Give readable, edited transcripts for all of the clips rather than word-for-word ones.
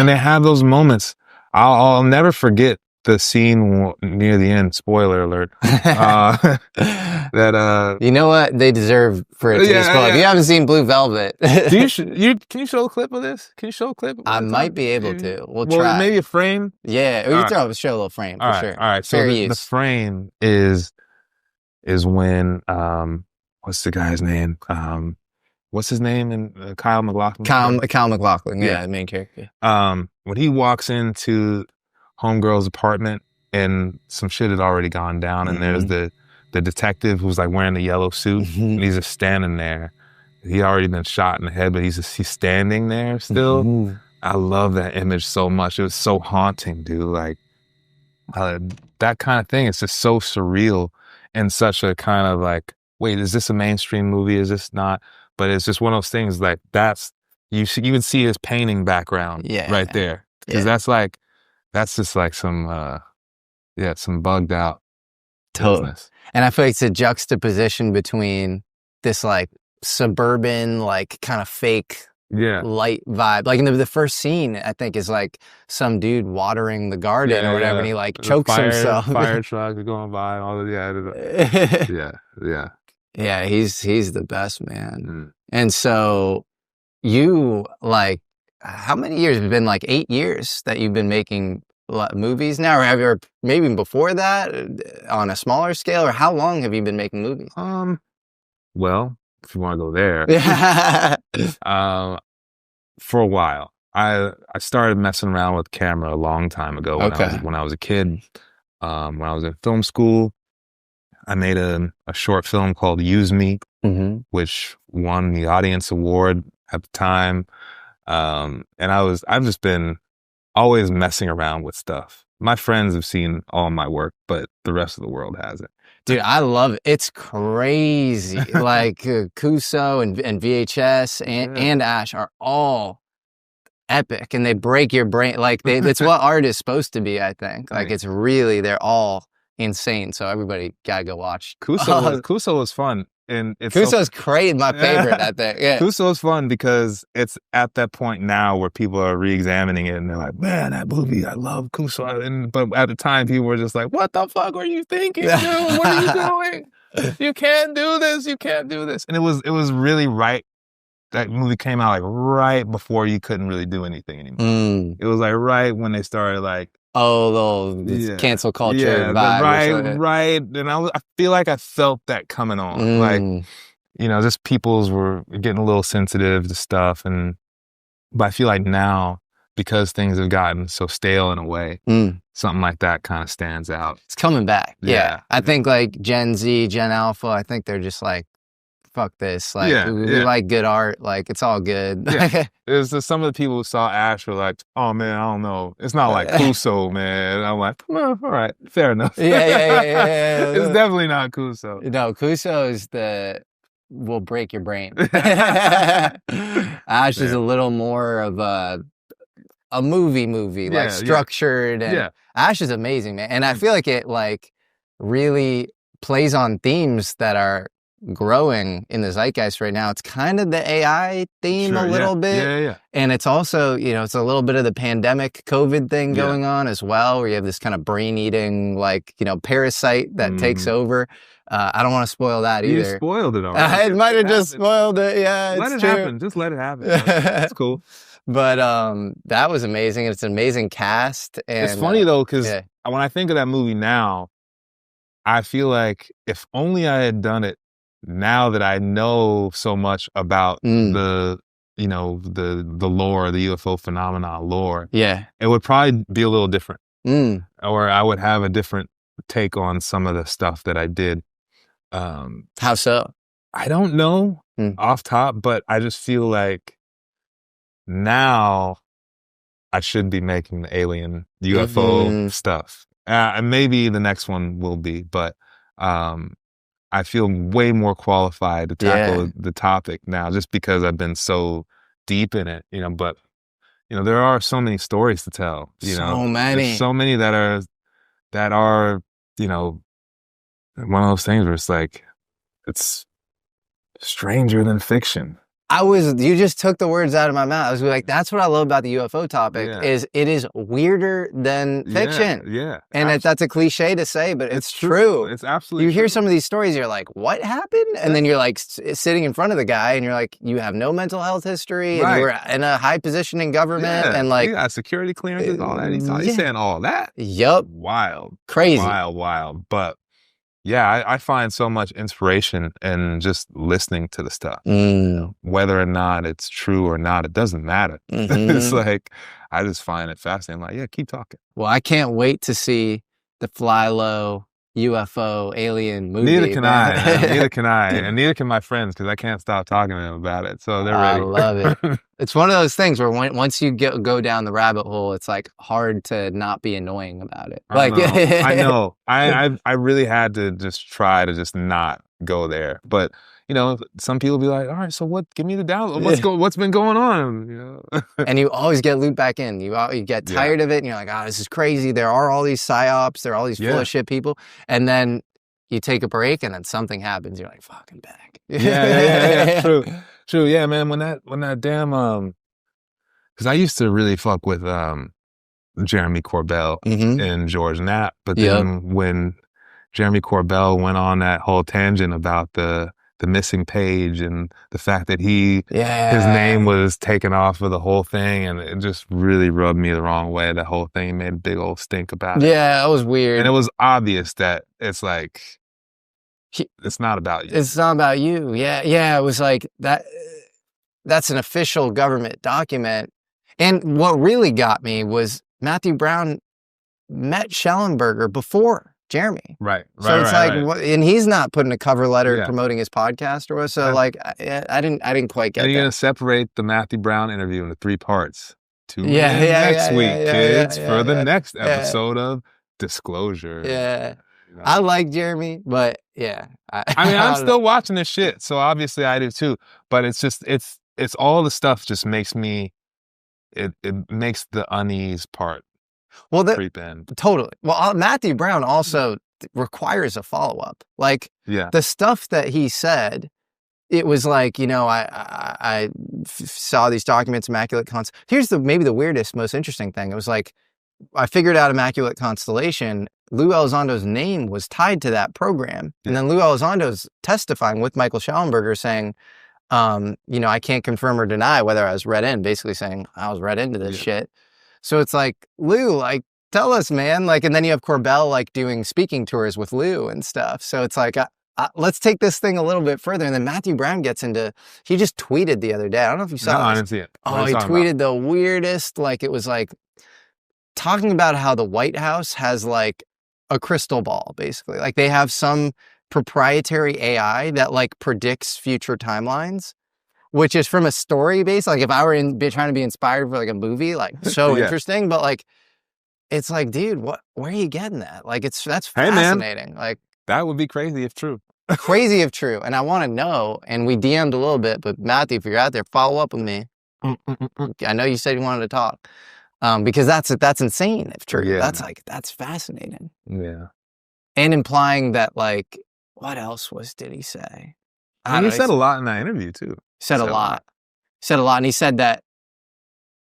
And they have those moments. I'll never forget the scene near the end. Spoiler alert. That you know what? They deserve for it to be spoiled. If you haven't seen Blue Velvet, can you show a clip of this? Can you show a clip? I might be able to. We'll try. Maybe a frame. Yeah, we can show a little frame for sure. All right. So the frame is when what's the guy's name? What's his name? And Kyle MacLachlan. Kyle MacLachlan. Yeah, the main character. When he walks into Homegirl's apartment and some shit had already gone down, and there's the detective who's like wearing the yellow suit, and he's just standing there. He already been shot in the head, but he's standing there still. I love that image so much. It was so haunting, dude. Like that kind of thing. It's just so surreal and such a kind of like, wait, is this a mainstream movie? Is this not? But it's just one of those things like you would see his painting background right there. Because that's just like some bugged out business. And I feel like it's a juxtaposition between this like suburban, like kind of fake light vibe. Like in the first scene, I think is like some dude watering the garden or whatever, and he like chokes himself. Fire truck going by, all of Yeah, he's the best, man. And so you like, how many years? It's been like 8 years that you've been making movies now, or have you maybe before that on a smaller scale, or how long have you been making movies? Well, if you want to go there, for a while. I started messing around with camera a long time ago when I was a kid. When I was in film school, I made a short film called Use Me, which won the audience award at the time. And I've just been always messing around with stuff. My friends have seen all my work, but the rest of the world hasn't. Dude, I love it. It's crazy. Like Kuso and VHS and Ash are all epic, and they break your brain. Like it's what art is supposed to be, I think. Like it's really, they're all insane. So everybody gotta go watch. Kuso was fun. And Kuso's great, my favorite, I think. Yeah. Kuso's fun because it's at that point now where people are re-examining it and they're like, man, that movie, I love Kuso. But at the time, people were just like, what the fuck were you thinking, dude? What are you doing? You can't do this. You can't do this. And it was really right. That movie came out like right before you couldn't really do anything anymore. It was like right when they started like, cancel culture vibe. Right. And I feel like I felt that coming on. Like, just peoples were getting a little sensitive to stuff. But I feel like now, because things have gotten so stale in a way, something like that kind of stands out. It's coming back. Yeah. I think like Gen Z, Gen Alpha, I think they're just like, fuck this. Like, we like good art. Like, it's all good. It was just some of the people who saw Ash were like, oh, man, I don't know. It's not like Kuso, man. And I'm like, well, all right, fair enough. Yeah. It's definitely not Kuso. No, Kuso is will break your brain. Ash is a little more of a movie, like structured. And Ash is amazing, man. And I feel like it like really plays on themes that are growing in the zeitgeist right now. It's kind of the AI theme a little bit. And it's also, it's a little bit of the pandemic COVID thing going on as well, where you have this kind of brain eating, like, parasite that takes over. I don't want to spoil that either. You spoiled it already. I might have just spoiled it. Yeah, let it happen. Just let it happen. That's cool. But that was amazing. It's an amazing cast. And it's funny though, because when I think of that movie now, I feel like if only I had done it now that I know so much about the lore, the UFO phenomenon lore, it would probably be a little different. Or I would have a different take on some of the stuff that I did. How so? I don't know off top, but I just feel like now I should be making the alien UFO stuff. And maybe the next one will be, but I feel way more qualified to tackle the topic now just because I've been so deep in it, but, there are so many stories to tell, so many. There's so many that are, one of those things where it's like, it's stranger than fiction. You just took the words out of my mouth. I was like, that's what I love about the UFO topic is it is weirder than fiction. Yeah. And that's a cliche to say, but it's true. It's absolutely You hear true. some of these stories, you're like, what happened? And then you're like sitting in front of the guy and you're like, you have no mental health history and you were in a high position in government and like. You got security clearances, all that. He's saying all that. Yup. Wild. Crazy. Wild. But yeah, I find so much inspiration in just listening to the stuff. Whether or not it's true or not, it doesn't matter. It's like, I just find it fascinating. I'm like, yeah, keep talking. Well, I can't wait to see the Fly Low UFO alien movie. Neither can I. Neither can I. And neither can my friends because I can't stop talking to them about it. So they're ready. I love it. It's one of those things where once you go down the rabbit hole, it's like hard to not be annoying about it. Like I know. I really had to just try to just not go there. But you know, some people be like, all right, so what? Give me the download. What's been going on? You know? And you always get looped back in. You get tired of it, and you're like, oh, this is crazy. There are all these psyops. There are all these full of shit people. And then you take a break, and then something happens. You're like, fucking back. Yeah. True. Yeah, man. When that damn because I used to really fuck with Jeremy Corbell and George Knapp, but then when Jeremy Corbell went on that whole tangent about the missing page and the fact that his name was taken off of the whole thing, and it just really rubbed me the wrong way. The whole thing made a big old stink about it. Yeah, that was weird. And it was obvious that it's like, it's not about you. It's not about you. Yeah. It was like that. That's an official government document. And what really got me was Matthew Brown met Schellenberger before Jeremy. Right. So it's and he's not putting a cover letter promoting his podcast or what. So like, I didn't quite get that. You're going to separate the Matthew Brown interview into 3 parts. Tune in next week, kids, for the next episode of Disclosure. Yeah. You know? I like Jeremy, but yeah. I mean, I'm still watching this shit. So obviously I do too. But it's just, it's all the stuff just makes me, it makes the unease part creep in. Totally. Well, Matthew Brown also requires a follow-up. Like the stuff that he said, it was like, you know, I saw these documents, Immaculate Constellation. Here's maybe the weirdest, most interesting thing. It was like, I figured out Immaculate Constellation. Lou Elizondo's name was tied to that program. And then Lou Elizondo's testifying with Michael Schellenberger saying, you know, I can't confirm or deny whether I was read in, basically saying I was read into this shit. So it's like, Lou, like, tell us, man. Like, and then you have Corbell, like, doing speaking tours with Lou and stuff. So it's like, let's take this thing a little bit further. And then Matthew Brown gets into, he just tweeted the other day. I don't know if you saw this. I didn't see it. Oh, he tweeted the weirdest, like, it was like talking about how the White House has like a crystal ball, basically. Like they have some proprietary AI that like predicts future timelines, which is from a story base. Like if I were trying to be inspired for like a movie, like so interesting, but like, it's like, dude, where are you getting that? Like that's fascinating. Man, like that would be crazy if true. Crazy if true. And I want to know, and we DM'd a little bit, but Matthew, if you're out there, follow up with me. I know you said you wanted to talk. Because that's insane if true. Yeah. That's fascinating. Yeah. And implying that like, what else did he say? He said a lot in that interview too. He said a lot. And he said that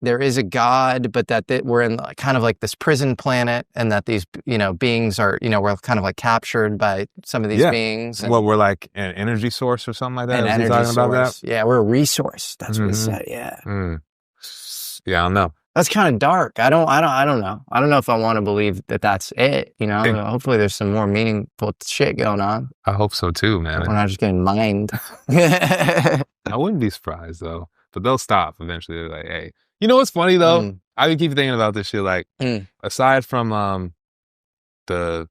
there is a God, but that we're in kind of like this prison planet, and that these, you know, beings are, you know, we're kind of like captured by some of these beings. And we're like an energy source or something like that. An energy source. About that? Yeah, we're a resource. That's what he said. Yeah. Yeah, I don't know. That's kind of dark. I don't know. I don't know if I want to believe that that's it. You know, hopefully there's some more meaningful shit going on. I hope so too, man. We're not just getting mined. I wouldn't be surprised though, but they'll stop eventually. They're like, hey, you know what's funny though? I keep thinking about this shit. Like, aside from the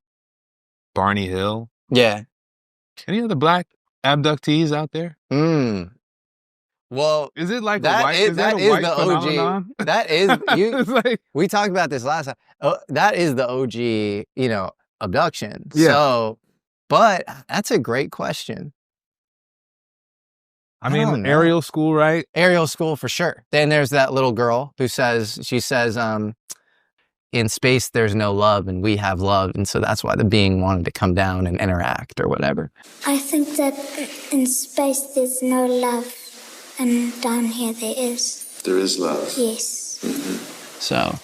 Barney Hill, any other black abductees out there? Well, is it like that is the OG? That is you. Like, we talked about this last time. Oh, that is the OG, you know, abduction. Yeah. So, but that's a great question. I mean, aerial school, right? Aerial school for sure. Then there's that little girl who says, in space there's no love and we have love, and so that's why the being wanted to come down and interact or whatever. I think that in space there's no love. And down here there is. There is love. Yes. So.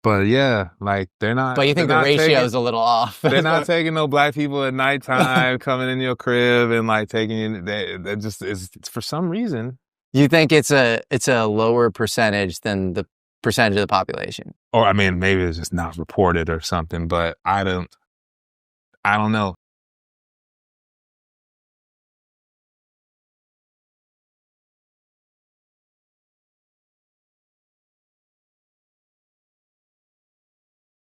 But yeah, like they're not. But you think the ratio is a little off. They're not taking no black people at nighttime, coming in your crib and like taking you. They just it's for some reason. You think it's a lower percentage than the percentage of the population? Or I mean, maybe it's just not reported or something. But I don't know.